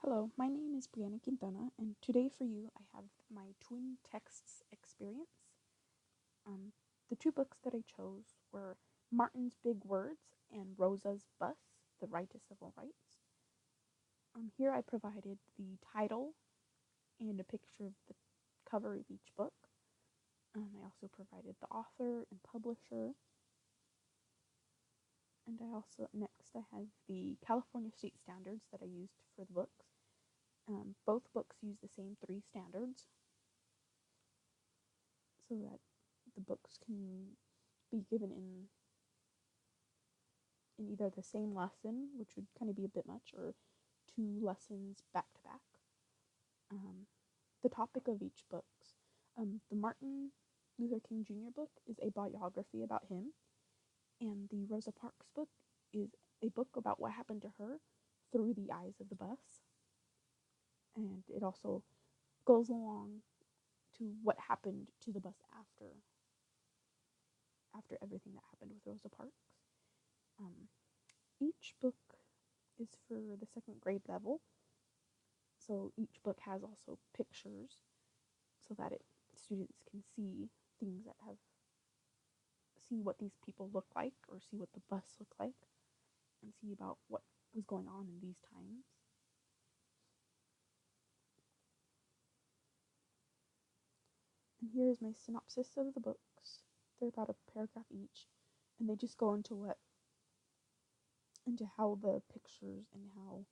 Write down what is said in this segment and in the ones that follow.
Hello, my name is Brianna Quintana, and today for you I have my twin texts experience. Um, the two books that I chose were Martin's Big Words and Rosa's Bus, The Right to Civil Rights. Here I provided the title and a picture of the cover of each book. I also provided the author and publisher. And next I have the California state standards that I used for the books. Both books use the same three standards so that the books can be given in either the same lesson, which would kind of be a bit much, or two lessons back to back. The topic of each book. The Martin Luther King Jr. book is a biography about him, and the Rosa Parks book is a book about what happened to her through the eyes of the bus. And it also goes along to what happened to the bus after everything that happened with Rosa Parks. Each book is for the second grade level, so each book has also pictures so that students can see things that see what these people look like or see what the bus looked like and see about what was going on in these times. And here is my synopsis of the books. They're about a paragraph each, and they just go into how the pictures and how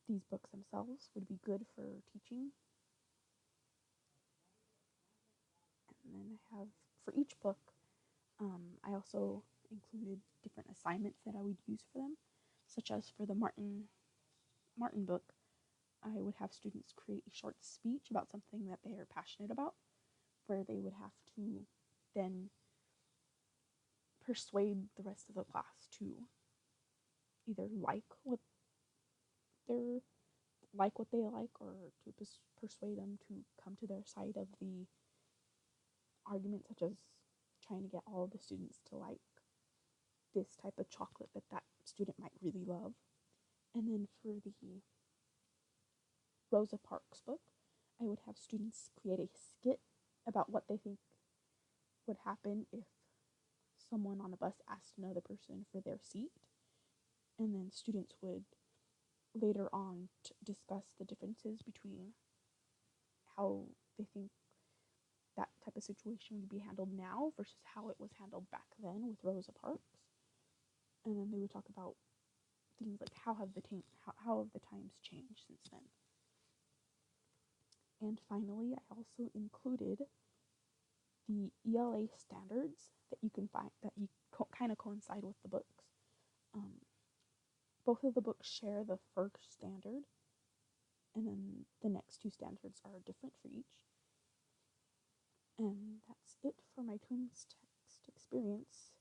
these books themselves would be good for teaching. And then I have, for each book, I also included different assignments that I would use for them, such as for the Martin book, I would have students create a short speech about something that they are passionate about, where they would have to then persuade the rest of the class to either what they like, or to persuade them to come to their side of the argument, such as trying to get all of the students to like this type of chocolate that student might really love. And then for the Rosa Parks book, I would have students create a skit about what they think would happen if someone on a bus asked another person for their seat. And then students would later on discuss the differences between how they think that type of situation would be handled now versus how it was handled back then with Rosa Parks. And then they would talk about things like how have the times changed since then. And finally, I also included the ELA standards that you can find that kind of coincide with the books. Both of the books share the first standard, and then the next two standards are different for each. And that's it for my twins text experience.